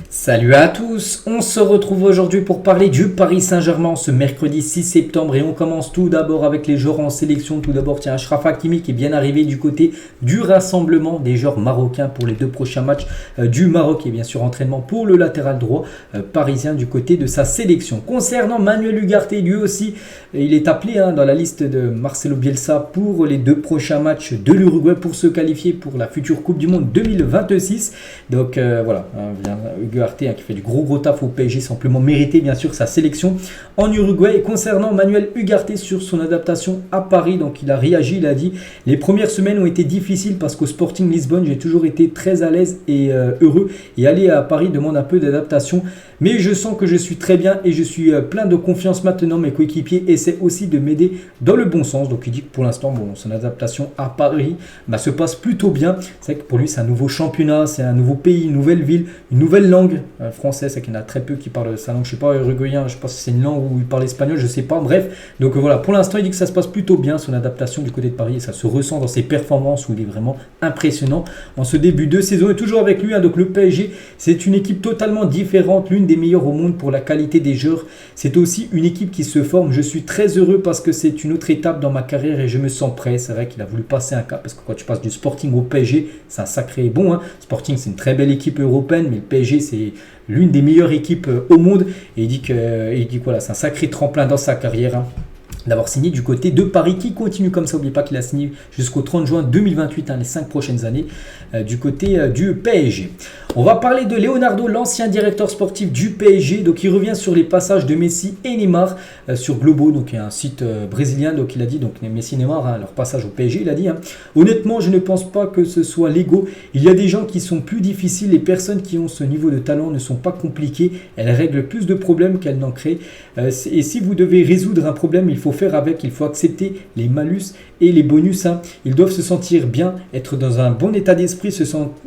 Salut à tous, on se retrouve aujourd'hui pour parler du Paris Saint-Germain ce mercredi 6 septembre et on commence tout d'abord avec les joueurs en sélection. Tout d'abord, tiens, Achraf Hakimi qui est bien arrivé du côté du rassemblement des joueurs marocains pour les deux prochains matchs du Maroc et bien sûr entraînement pour le latéral droit parisien du côté de sa sélection. Concernant Manuel Ugarte, lui aussi, il est appelé dans la liste de Marcelo Bielsa pour les deux prochains matchs de l'Uruguay pour se qualifier pour la future Coupe du Monde 2026. Donc voilà, Ugarte qui fait du gros taf au PSG, simplement mérité bien sûr sa sélection en Uruguay. Et concernant Manuel Ugarte sur son adaptation à Paris, donc il a réagi, il a dit: les premières semaines ont été difficiles parce qu'au Sporting Lisbonne j'ai toujours été très à l'aise et heureux, et aller à Paris demande un peu d'adaptation, mais je sens que je suis très bien et je suis plein de confiance maintenant. Mes coéquipiers essaient aussi de m'aider dans le bon sens. Donc il dit que pour l'instant son adaptation à Paris se passe plutôt bien. C'est vrai que pour lui c'est un nouveau championnat, c'est un nouveau pays, une nouvelle ville, une nouvelle langue française. C'est qu'il y en a très peu qui parlent sa langue, je sais pas, uruguayen, je pense que c'est une langue où il parle espagnol, je sais pas, bref. Donc voilà, pour l'instant il dit que ça se passe plutôt bien son adaptation du côté de Paris, et ça se ressent dans ses performances où il est vraiment impressionnant en ce début de saison. Et toujours avec lui, donc le PSG c'est une équipe totalement différente, l'une des meilleures au monde pour la qualité des joueurs. C'est aussi une équipe qui se forme. Je suis très heureux parce que c'est une autre étape dans ma carrière et je me sens prêt. C'est vrai qu'il a voulu passer un cap parce que quand tu passes du Sporting au PSG, c'est un sacré bon. Sporting c'est une très belle équipe européenne, mais le PSG c'est l'une des meilleures équipes au monde, et il dit que voilà, c'est un sacré tremplin dans sa carrière d'avoir signé du côté de Paris, qui continue comme ça. N'oubliez pas qu'il a signé jusqu'au 30 juin 2028, les 5 prochaines années, du côté du PSG. On va parler de Leonardo, l'ancien directeur sportif du PSG. Donc il revient sur les passages de Messi et Neymar sur Globo, donc un site brésilien. Donc il a dit, donc Messi et Neymar, leur passage au PSG, il a dit: honnêtement, je ne pense pas que ce soit l'ego. Il y a des gens qui sont plus difficiles. Les personnes qui ont ce niveau de talent ne sont pas compliquées. Elles règlent plus de problèmes qu'elles n'en créent. Et si vous devez résoudre un problème, il faut faire avec, il faut accepter les malus et les bonus. Ils doivent se sentir bien, être dans un bon état d'esprit,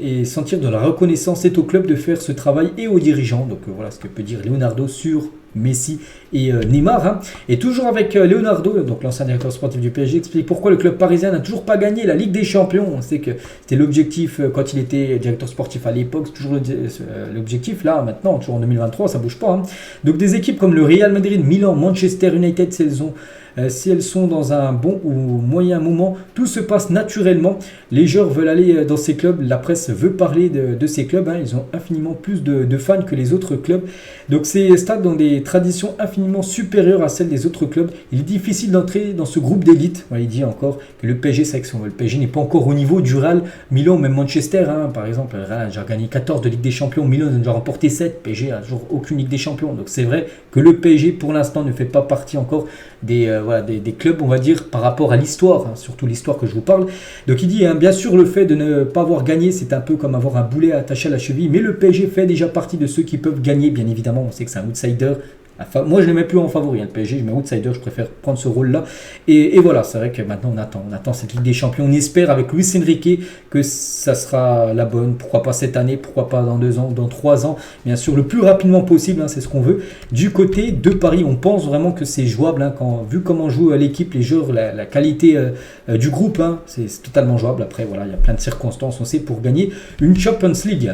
et sentir de la reconnaissance. C'est au club de faire ce travail et aux dirigeants. Donc voilà ce que peut dire Leonardo sur Messi et Neymar. Et toujours avec Leonardo, donc l'ancien directeur sportif du PSG, explique pourquoi le club parisien n'a toujours pas gagné la Ligue des Champions. On sait que c'était l'objectif quand il était directeur sportif à l'époque, c'est toujours l'objectif. Là maintenant, toujours en 2023, ça bouge pas. Donc des équipes comme le Real Madrid, Milan, Manchester United, si elles sont dans un bon ou moyen moment, tout se passe naturellement. Les joueurs veulent aller dans ces clubs, la presse veut parler de ces clubs. Ils ont infiniment plus de fans que les autres clubs. Donc ces stades ont des traditions infiniment supérieures à celles des autres clubs. Il est difficile d'entrer dans ce groupe d'élite. Il dit encore que le PSG, c'est que le PSG n'est pas encore au niveau du Real, Milan, même Manchester. Par exemple, le Real a déjà gagné 14 de Ligue des Champions, Milan a déjà remporté 7, PSG a toujours aucune Ligue des Champions. Donc c'est vrai que le PSG pour l'instant ne fait pas partie encore des clubs, on va dire, par rapport à l'histoire, surtout l'histoire que je vous parle. Donc il dit, bien sûr, le fait de ne pas avoir gagné, c'est un peu comme avoir un boulet attaché à la cheville, mais le PSG fait déjà partie de ceux qui peuvent gagner, bien évidemment. On sait que c'est un outsider. Moi je ne le mets plus en favori, le PSG, je mets outsider, je préfère prendre ce rôle là, et voilà, c'est vrai que maintenant on attend cette Ligue des Champions. On espère avec Luis Enrique que ça sera la bonne, pourquoi pas cette année, pourquoi pas dans 2 ans, dans 3 ans, bien sûr le plus rapidement possible, c'est ce qu'on veut. Du côté de Paris, on pense vraiment que c'est jouable, vu comment joue l'équipe, les joueurs, la qualité du groupe, c'est totalement jouable. Après voilà, il y a plein de circonstances, on sait, pour gagner une Champions League.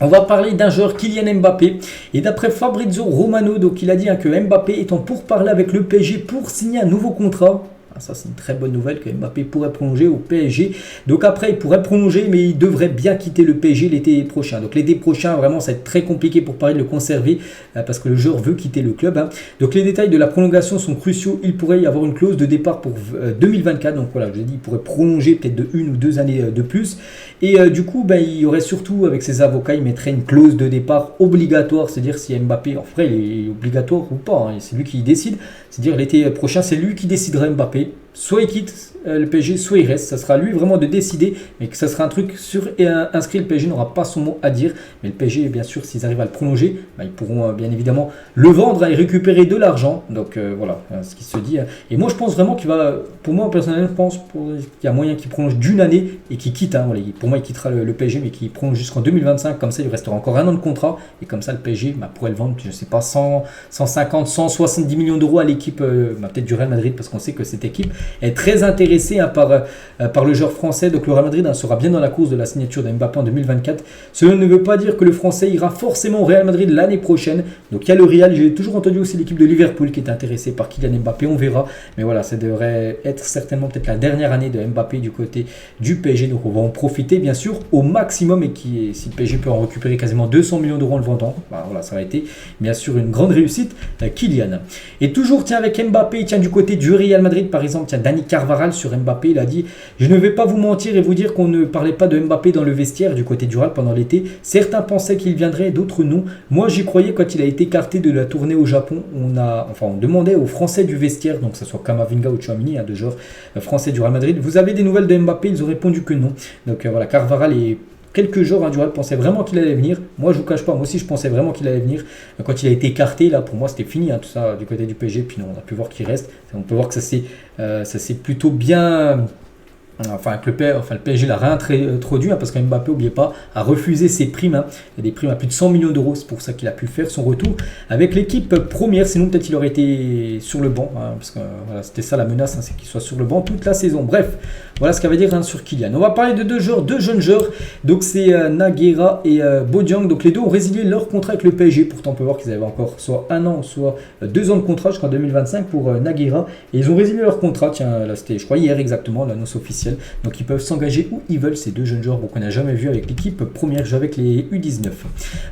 On va parler d'un joueur, Kylian Mbappé, et d'après Fabrizio Romano, donc il a dit que Mbappé est en pourparlers avec le PSG pour signer un nouveau contrat. Ça c'est une très bonne nouvelle, que Mbappé pourrait prolonger au PSG. Donc après il pourrait prolonger, mais il devrait bien quitter le PSG l'été prochain. Donc l'été prochain vraiment ça va être très compliqué pour Paris de le conserver, parce que le joueur veut quitter le club. Donc les détails de la prolongation sont cruciaux. Il pourrait y avoir une clause de départ pour 2024. Donc voilà, je l'ai dit, il pourrait prolonger peut-être de 1 ou 2 années de plus. Et du coup il y aurait surtout, avec ses avocats, il mettrait une clause de départ obligatoire. C'est-à-dire si Mbappé, en vrai il est obligatoire ou pas, c'est lui qui décide. C'est-à-dire l'été prochain c'est lui qui décidera. Mbappé, soit il quitte le PSG, soit il reste. Ça sera lui vraiment de décider, mais que ça sera un truc sûr et inscrit. Le PSG n'aura pas son mot à dire, mais le PSG, bien sûr, s'ils arrivent à le prolonger, ils pourront bien évidemment le vendre et récupérer de l'argent. Donc voilà ce qui se dit. Et moi je pense vraiment qu'il va, pour moi personnellement, je pense qu'il y a moyen qu'il prolonge d'1 année et qu'il quitte. Pour moi il quittera le PSG, mais qu'il prolonge jusqu'en 2025. Comme ça il restera encore 1 an de contrat, et comme ça le PSG pourrait le vendre, je ne sais pas, 150, 170 millions d'euros à l'équipe, peut-être du Real Madrid, parce qu'on sait que cette équipe est très intéressé par le joueur français. Donc le Real Madrid sera bien dans la course de la signature de Mbappé en 2024. Cela ne veut pas dire que le français ira forcément au Real Madrid l'année prochaine. Donc il y a le Real, j'ai toujours entendu aussi l'équipe de Liverpool qui est intéressée par Kylian Mbappé, on verra. Mais voilà, ça devrait être certainement peut-être la dernière année de Mbappé du côté du PSG. Donc on va en profiter bien sûr au maximum, et si le PSG peut en récupérer quasiment 200 millions d'euros en le vendant, voilà, ça a été bien sûr une grande réussite, Kylian. Et toujours tiens avec Mbappé, tiens du côté du Real Madrid par exemple, tiens Dani Carvajal sur Mbappé, il a dit: je ne vais pas vous mentir et vous dire qu'on ne parlait pas de Mbappé dans le vestiaire du côté du Real pendant l'été. Certains pensaient qu'il viendrait, d'autres non. Moi j'y croyais quand il a été écarté de la tournée au Japon. On demandait aux Français du vestiaire, donc que ce soit Camavinga ou Tchouaméni, deux joueurs français du Real Madrid: vous avez des nouvelles de Mbappé? Ils ont répondu que non. Donc voilà, Carvajal et quelques joueurs du Real pensaient vraiment qu'il allait venir. Moi je vous cache pas, moi aussi je pensais vraiment qu'il allait venir. Quand il a été écarté, là pour moi c'était fini tout ça du côté du PSG. Puis non, on a pu voir qu'il reste. On peut voir que ça s'est plutôt bien. Enfin, le PSG l'a réintroduit parce que Mbappé, n'oubliez pas, a refusé ses primes. Il y a des primes à plus de 100 millions d'euros. C'est pour ça qu'il a pu faire son retour avec l'équipe première. Sinon, peut-être il aurait été sur le banc. Parce que voilà, c'était ça la menace, c'est qu'il soit sur le banc toute la saison. Bref, voilà ce qu'elle va dire sur Kylian. On va parler de deux jeunes joueurs. Donc, c'est Naguera et Bodiang. Donc, les deux ont résilié leur contrat avec le PSG. Pourtant, on peut voir qu'ils avaient encore soit 1 an, soit 2 ans de contrat jusqu'en 2025 pour Naguera. Et ils ont résilié leur contrat. Tiens, là, c'était, je crois, hier exactement, l'annonce officielle. Donc ils peuvent s'engager où ils veulent, ces deux jeunes joueurs qu'on n'a jamais vu avec l'équipe première, avec les U19.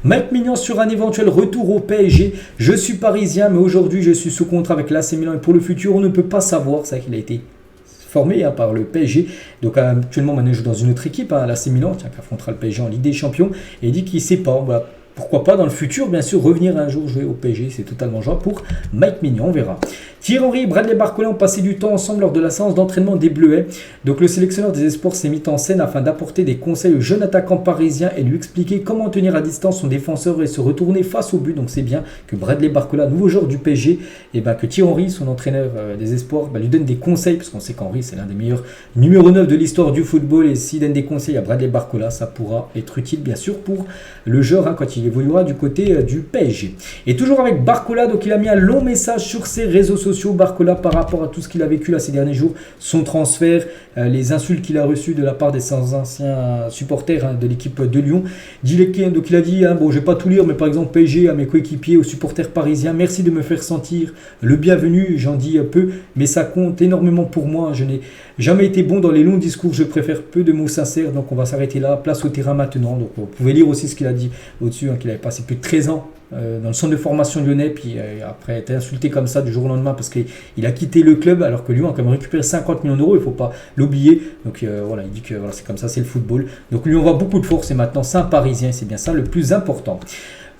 Mike Maignan sur un éventuel retour au PSG. Je suis parisien, mais aujourd'hui je suis sous contrat avec l'AC Milan et pour le futur on ne peut pas savoir. C'est vrai qu'il a été formé par le PSG. Donc actuellement maintenant il joue dans une autre équipe, l'AC Milan, qui affrontera le PSG en Ligue des Champions, et il dit qu'il ne sait pas. Voilà. Pourquoi pas dans le futur, bien sûr, revenir un jour jouer au PSG, c'est totalement jouable pour Mike Maignan, on verra. Thierry Henry et Bradley Barcola ont passé du temps ensemble lors de la séance d'entraînement des Bleuets. Donc le sélectionneur des espoirs s'est mis en scène afin d'apporter des conseils au jeune attaquant parisien et lui expliquer comment tenir à distance son défenseur et se retourner face au but. Donc c'est bien que Bradley Barcola, nouveau joueur du PSG, et que Thierry Henry, son entraîneur des espoirs, lui donne des conseils, parce qu'on sait qu'Henry c'est l'un des meilleurs numéro 9 de l'histoire du football, et s'il donne des conseils à Bradley Barcola, ça pourra être utile bien sûr pour le joueur quand il évoluera du côté du PSG. Et toujours avec Barcola, donc il a mis un long message sur ses réseaux sociaux, Barcola, par rapport à tout ce qu'il a vécu là ces derniers jours, son transfert, les insultes qu'il a reçues de la part des anciens supporters de l'équipe de Lyon. Donc il a dit, bon, je vais pas tout lire, mais par exemple PSG, à mes coéquipiers, aux supporters parisiens, merci de me faire sentir le bienvenu, j'en dis peu, mais ça compte énormément pour moi. Je n'ai jamais été bon dans les longs discours, je préfère peu de mots sincères, donc on va s'arrêter là, place au terrain maintenant. Donc vous pouvez lire aussi ce qu'il a dit au-dessus, qu'il avait passé plus de 13 ans dans le centre de formation lyonnais, puis après être insulté comme ça du jour au lendemain parce qu'il a quitté le club alors que Lyon a quand même récupéré 50 millions d'euros, il ne faut pas l'oublier. Donc voilà, il dit que voilà, c'est comme ça, c'est le football. Donc lui on voit beaucoup de force, et maintenant c'est un Parisien, c'est bien ça le plus important.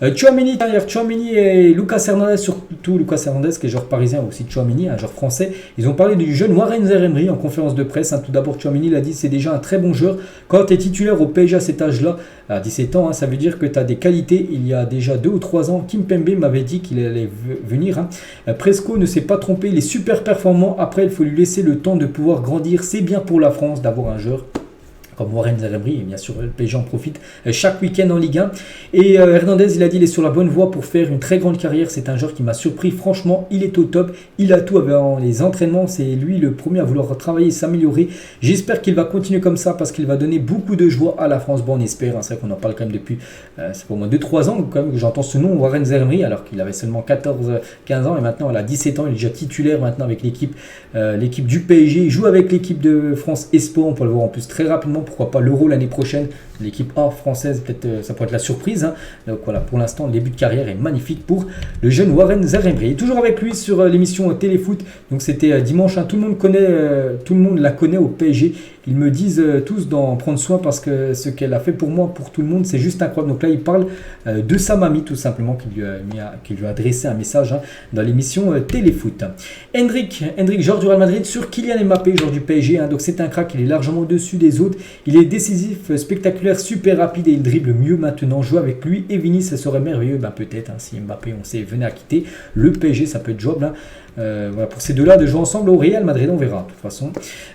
Tchouaméni, et Lucas Hernandez, surtout Lucas Hernandez qui est joueur parisien, aussi Tchouaméni, un joueur français. Ils ont parlé du jeune Warren Zaïre-Emery en conférence de presse. Tout d'abord, Tchouaméni il a dit: c'est déjà un très bon joueur. Quand tu es titulaire au PSG à cet âge-là, à 17 ans, ça veut dire que tu as des qualités. Il y a déjà 2 ou 3 ans, Kim Pembe m'avait dit qu'il allait venir. Presco ne s'est pas trompé, il est super performant. Après, il faut lui laisser le temps de pouvoir grandir. C'est bien pour la France d'avoir un joueur comme Warren Zaïre-Emery, et bien sûr le PSG en profite chaque week-end en Ligue 1. Et Hernandez, il a dit, il est sur la bonne voie pour faire une très grande carrière. C'est un joueur qui m'a surpris, franchement, il est au top, il a tout avant les entraînements, c'est lui le premier à vouloir travailler et s'améliorer. J'espère qu'il va continuer comme ça parce qu'il va donner beaucoup de joie à la France. Bon, on espère, c'est vrai qu'on en parle quand même depuis c'est pour au moins 2-3 ans quand même que j'entends ce nom, Warren Zaïre-Emery, alors qu'il avait seulement 14-15 ans, et maintenant il a 17 ans, il est déjà titulaire maintenant avec l'équipe du PSG, il joue avec l'équipe de France Espoir, on peut le voir en plus très rapidement. Pourquoi pas l'Euro l'année prochaine, l'équipe A française, peut-être ça pourrait être la surprise. Donc voilà, pour l'instant, le début de carrière est magnifique pour le jeune Warren Zaïre-Emery. Et toujours avec lui sur l'émission Téléfoot, donc c'était dimanche, tout le monde la connaît au PSG. Ils me disent tous d'en prendre soin parce que ce qu'elle a fait pour moi, pour tout le monde, c'est juste incroyable. Donc là, il parle de sa mamie, tout simplement, qui lui a adressé un message dans l'émission Téléfoot. Hendrik, joueur du Real Madrid, sur Kylian Mbappé, joueur du PSG. Donc c'est un crack, il est largement au-dessus des autres. Il est décisif, spectaculaire, super rapide et il dribble mieux maintenant. Jouer avec lui et Vini, ça serait merveilleux. Peut-être, si Mbappé, on sait, venait à quitter le PSG, ça peut être jouable. Voilà, pour ces deux-là, de jouer ensemble au Real Madrid, on verra. De toute façon,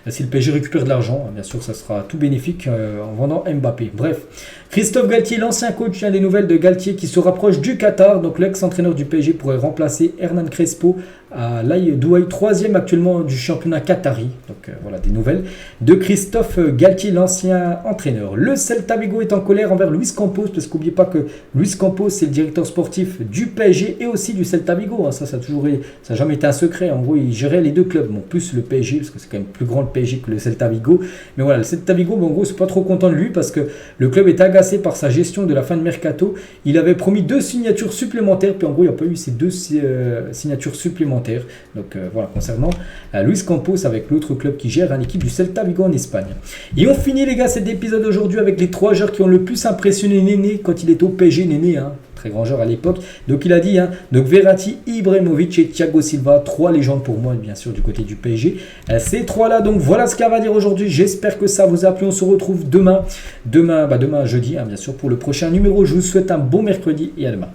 si le PSG récupère de l'argent, l'argent. Bien sûr, ça sera tout bénéfique en vendant Mbappé. Bref, Christophe Galtier, l'ancien coach, il y a des nouvelles de Galtier qui se rapproche du Qatar. Donc l'ex-entraîneur du PSG pourrait remplacer Hernan Crespo à l'Al Douaï, 3e actuellement du championnat qatari. Donc voilà des nouvelles de Christophe Galtier, l'ancien entraîneur. Le Celta Vigo est en colère envers Luis Campos, parce qu'oubliez pas que Luis Campos c'est le directeur sportif du PSG et aussi du Celta Vigo. Ça n'a jamais été un secret. En gros, il gérait les deux clubs. Bon, plus le PSG, parce que c'est quand même plus grand le PSG que le Celta Vigo. Mais voilà, le Celta Vigo, en gros, c'est pas trop content de lui parce que le club est agacé par sa gestion de la fin de mercato. Il avait promis 2 signatures supplémentaires, puis en gros, il n'y a pas eu ces 2 signatures supplémentaires. Donc voilà, concernant Luis Campos avec l'autre club qui gère l'équipe du Celta Vigo en Espagne. Et on finit les gars cet épisode aujourd'hui avec les 3 joueurs qui ont le plus impressionné Néné quand il était au PSG. Néné, très grand joueur à l'époque. Donc il a dit, donc Verratti, Ibrahimovic et Thiago Silva, 3 légendes pour moi bien sûr du côté du PSG. Ces 3 là, donc voilà ce qu'il va dire aujourd'hui. J'espère que ça vous a plu. On se retrouve demain jeudi bien sûr pour le prochain numéro. Je vous souhaite un bon mercredi et à demain.